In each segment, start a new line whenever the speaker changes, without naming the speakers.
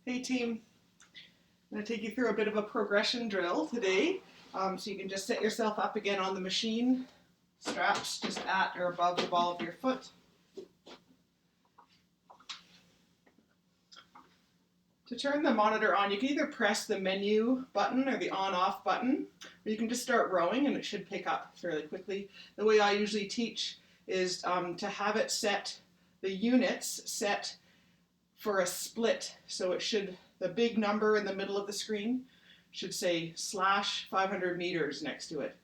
Hey team, I'm going to take you through a bit of a progression drill today. So you can just set yourself up again on the machine, straps just at or above the ball of your foot. To turn the monitor on, you can either press the menu button or the on-off button, or you can just start rowing and it should pick up fairly quickly. The way I usually teach is to have it set, the units set for a split. So it should, the big number in the middle of the screen should say /500 meters next to it.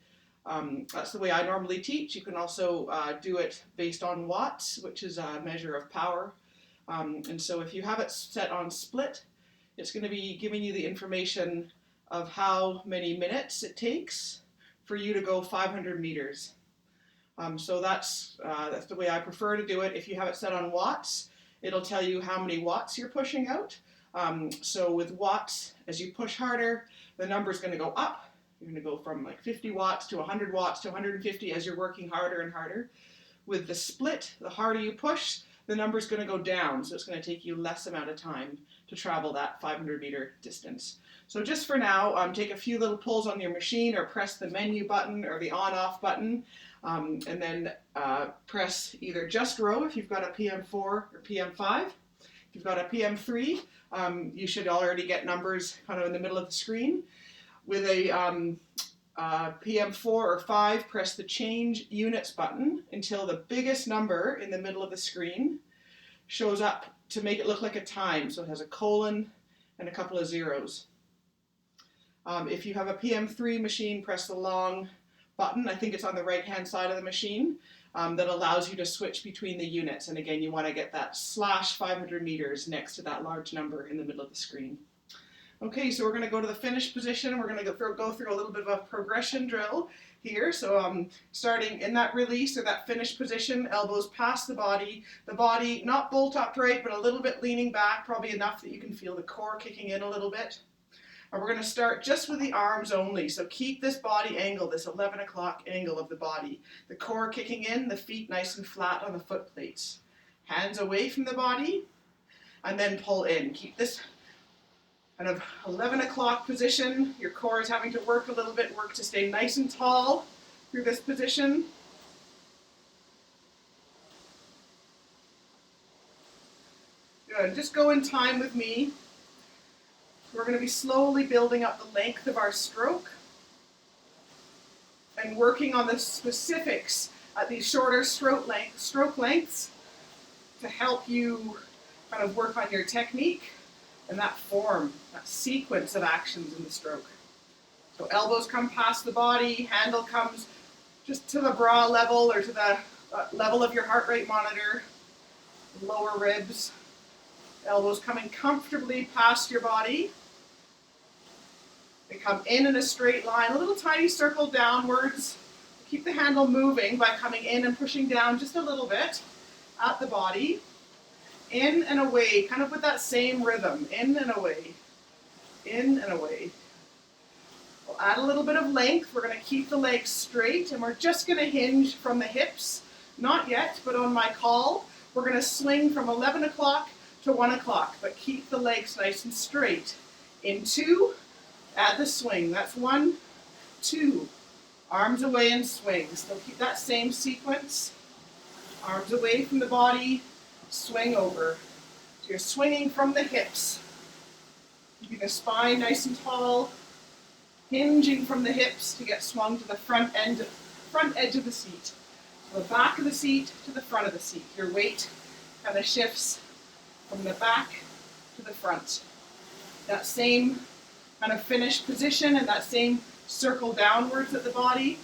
That's the way I normally teach. You can also do it based on watts, which is a measure of power. And so if you have it set on split, it's going to be giving you the information of how many minutes it takes for you to go 500 meters. So that's the way I prefer to do it. If you have it set on watts, it'll tell you how many watts you're pushing out. So with watts, as you push harder, the number is going to go up. You're going to go from like 50 watts to 100 watts to 150 as you're working harder and harder. With the split, the harder you push, the number is going to go down. So it's going to take you less amount of time to travel that 500 meter distance. So just for now, take a few little pulls on your machine or press the menu button or the on-off button. And then press either just row if you've got a PM4 or PM5. If you've got a PM3, you should already get numbers kind of in the middle of the screen. With a PM4 or 5, press the change units button until the biggest number in the middle of the screen shows up to make it look like a time. So it has a colon and a couple of zeros. If you have a PM3 machine, press the long button, I think it's on the right hand side of the machine, that allows you to switch between the units. And again, you want to get that /500 meters next to that large number in the middle of the screen. Okay, so we're going to go to the finish position. We're going to go through a little bit of a progression drill here. So starting in that release or that finish position, elbows past the body not bolt upright, but a little bit leaning back, probably enough that you can feel the core kicking in a little bit. And we're going to start just with the arms only. So keep this body angle, this 11 o'clock angle of the body. The core kicking in, the feet nice and flat on the foot plates. Hands away from the body, and then pull in. Keep this kind of 11 o'clock position. Your core is having to work a little bit, work to stay nice and tall through this position. Good, just go in time with me. We're going to be slowly building up the length of our stroke and working on the specifics at these shorter stroke lengths to help you kind of work on your technique and that form, that sequence of actions in the stroke. So elbows come past the body, handle comes just to the bra level or to the level of your heart rate monitor, lower ribs, elbows coming comfortably past your body. They come in a straight line, a little tiny circle downwards. Keep the handle moving by coming in and pushing down just a little bit at the body. In and away, kind of with that same rhythm. In and away. In and away. We'll add a little bit of length. We're going to keep the legs straight, and we're just going to hinge from the hips. Not yet, but on my call, we're going to swing from 11 o'clock to 1 o'clock, but keep the legs nice and straight. In 2, add the swing. That's 1, 2. Arms away and swing. So keep that same sequence. Arms away from the body, swing over. So you're swinging from the hips. Keeping the spine nice and tall. Hinging from the hips to get swung to the front edge of the seat. So the back of the seat to the front of the seat. Your weight kind of shifts from the back to the front. That same kind of finished position and that same circle downwards at the body.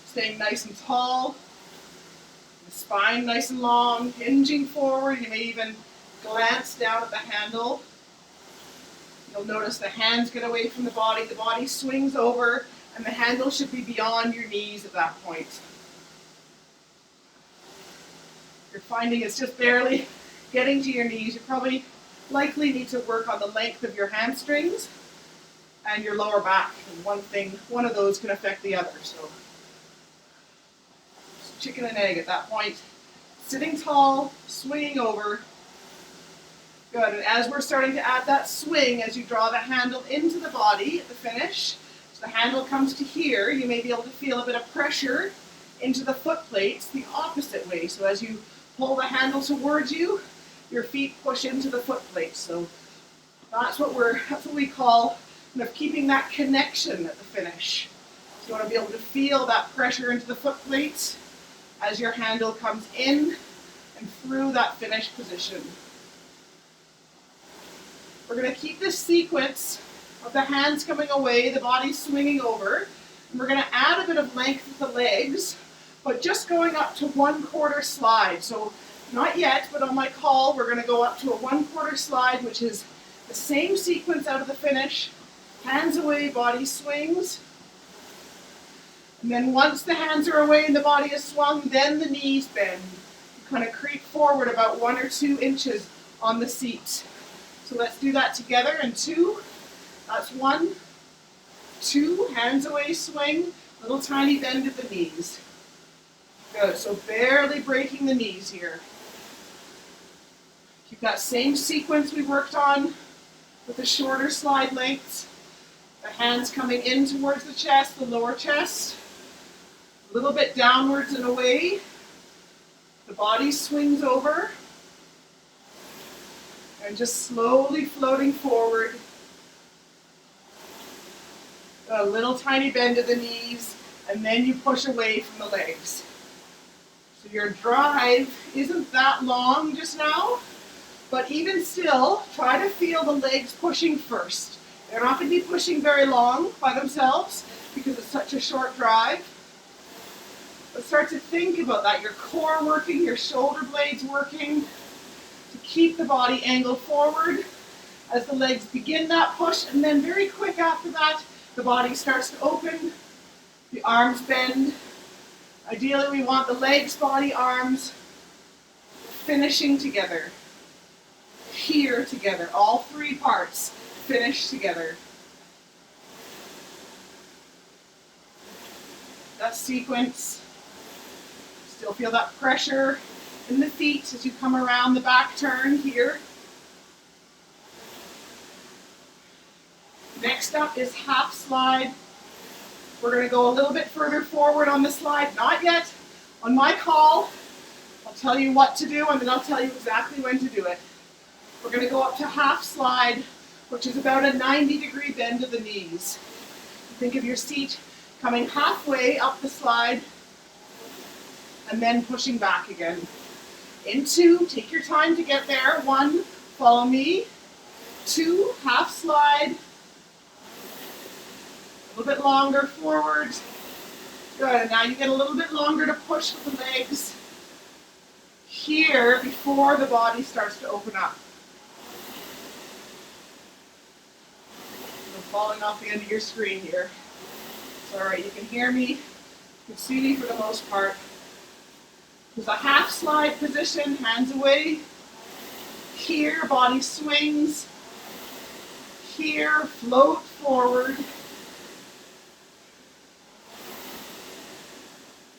Staying nice and tall. The spine nice and long, hinging forward. You may even glance down at the handle. You'll notice the hands get away from the body swings over, and the handle should be beyond your knees at that point. You're finding it's just barely getting to your knees. You probably likely need to work on the length of your hamstrings and your lower back. And one of those can affect the other. So chicken and egg at that point. Sitting tall, swinging over, Good, and as we're starting to add that swing, as you draw the handle into the body at the finish, so the handle comes to here, you may be able to feel a bit of pressure into the foot plates the opposite way. So as you pull the handle towards you, your feet push into the foot plates. So that's what we call kind of keeping that connection at the finish. So you want to be able to feel that pressure into the foot plates as your handle comes in and through that finish position. We're going to keep this sequence of the hands coming away, the body swinging over, and we're going to add a bit of length with the legs, but just going up to 1/4 slide. So not yet, but on my call, we're going to go up to a 1/4 slide, which is the same sequence out of the finish. Hands away, body swings. And then once the hands are away and the body is swung, then the knees bend. You kind of creep forward about 1 or 2 inches on the seat. So let's do that together in 2. That's 1, 2, hands away, swing, little tiny bend at the knees. Good, so barely breaking the knees here. Keep that same sequence we worked on with the shorter slide lengths. The hands coming in towards the chest, the lower chest. A little bit downwards and away. The body swings over. And just slowly floating forward. A little tiny bend of the knees, and then you push away from the legs. So your drive isn't that long just now, but even still, try to feel the legs pushing first. They're not going to be pushing very long by themselves because it's such a short drive. But start to think about that, your core working, your shoulder blades working, to keep the body angled forward as the legs begin that push, and then very quick after that, the body starts to open, the arms bend. Ideally, we want the legs, body, arms finishing together, here together, all 3 parts finish together. That sequence, still feel that pressure in the feet as you come around the back turn here. Next up is half slide. We're going to go a little bit further forward on the slide. Not yet. On my call, I'll tell you what to do and then I'll tell you exactly when to do it. We're going to go up to half slide, which is about a 90-degree bend of the knees. Think of your seat coming halfway up the slide and then pushing back again. In 2, take your time to get there. 1, follow me. 2, half slide. A little bit longer forward. Good, and now you get a little bit longer to push with the legs here before the body starts to open up. I'm falling off the end of your screen here. It's all right, you can hear me. You can see me for the most part. There's a half slide position, hands away. Here, body swings. Here, float forward.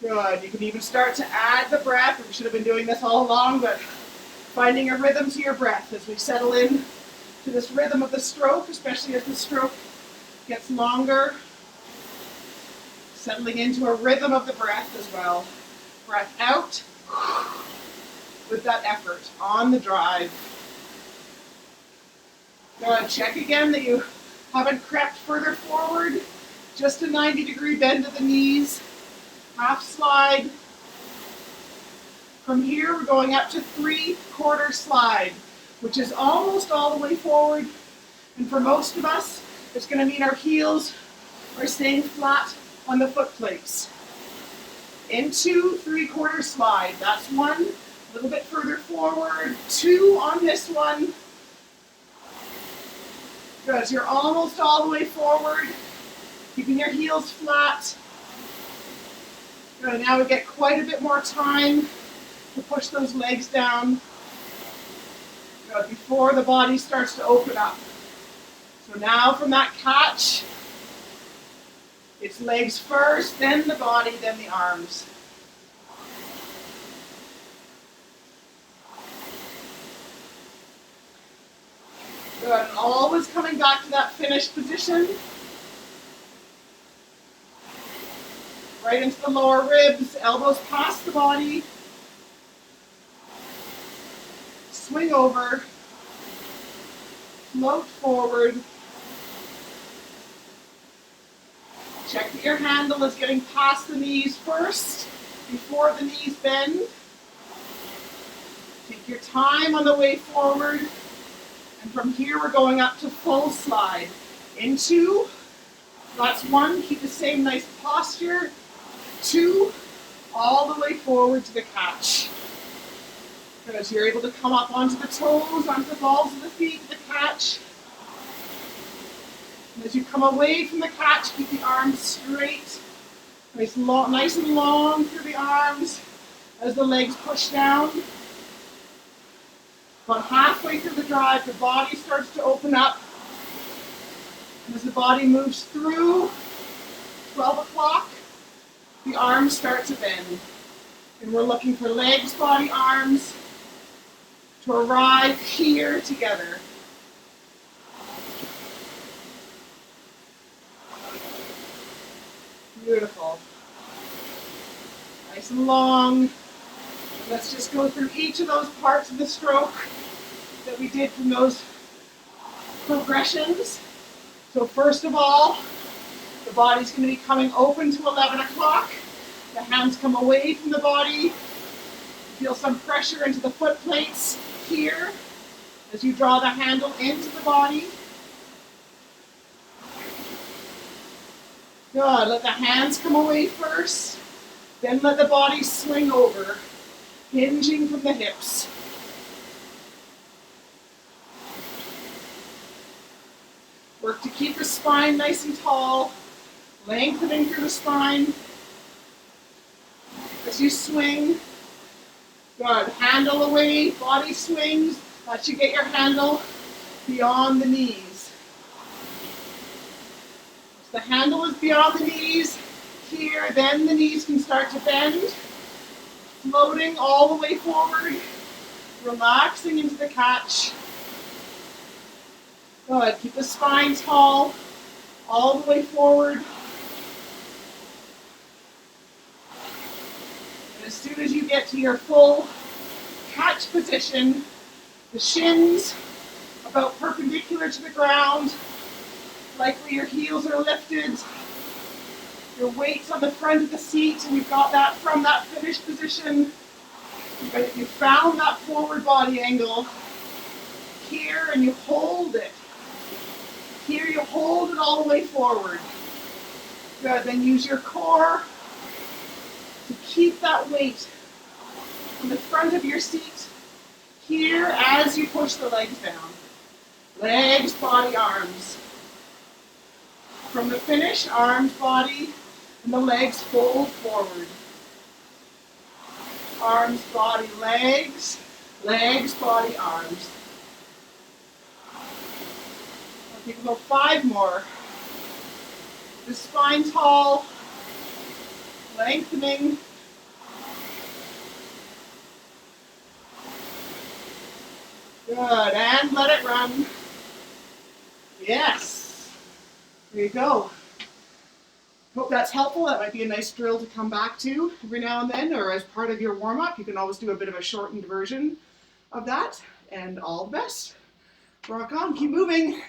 Good. You can even start to add the breath. We should have been doing this all along, but finding a rhythm to your breath as we settle in to this rhythm of the stroke, especially as the stroke gets longer. Settling into a rhythm of the breath as well. Breath out with that effort on the drive. Good. Check again that you haven't crept further forward. Just a 90-degree bend of the knees. Half slide. From here, we're going up to 3/4 slide, which is almost all the way forward. And for most of us, it's going to mean our heels are staying flat on the foot plates. Into 3/4 slide. That's 1. A little bit further forward. 2 on this one. Good. You're almost all the way forward. Keeping your heels flat. Good. Now we get quite a bit more time to push those legs down. Good. Before the body starts to open up. So now from that catch, it's legs first, then the body, then the arms. Good, and always coming back to that finished position. Right into the lower ribs, elbows past the body. Swing over. Float forward. Check that your handle is getting past the knees first, before the knees bend. Take your time on the way forward. And from here we're going up to full slide. Into, that's one, keep the same nice posture. 2, all the way forward to the catch. Good, so you're able to come up onto the toes, onto the balls of the feet, the catch. And as you come away from the catch, keep the arms straight. Nice and long through the arms as the legs push down. About halfway through the drive, the body starts to open up. And as the body moves through 12 o'clock, the arms start to bend. And we're looking for legs, body, arms to arrive here together. Beautiful. Nice and long. Let's just go through each of those parts of the stroke that we did from those progressions. So first of all, the body's going to be coming open to 11 o'clock. The hands come away from the body. Feel some pressure into the foot plates here as you draw the handle into the body. Good. Let the hands come away first. Then let the body swing over, hinging from the hips. Work to keep the spine nice and tall, lengthening through the spine as you swing. Good. Handle away, body swings. That should get your handle beyond the knees. The handle is beyond the knees. Here, then the knees can start to bend. Floating all the way forward. Relaxing into the catch. Good. Keep the spine tall. All the way forward. And as soon as you get to your full catch position, the shins about perpendicular to the ground. Likely your heels are lifted, your weight's on the front of the seat, and you've got that from that finished position. You found that forward body angle here, and you hold it. Here you hold it all the way forward. Good, then use your core to keep that weight on the front of your seat here as you push the legs down. Legs, body, arms. From the finish, arms, body, and the legs fold forward. Arms, body, legs, legs, body, arms. I'll take about 5 more. The spine tall, lengthening. Good, and let it run. Yes. There you go. Hope that's helpful. That might be a nice drill to come back to every now and then, or as part of your warm-up. You can always do a bit of a shortened version of that. And all the best. Rock on, keep moving.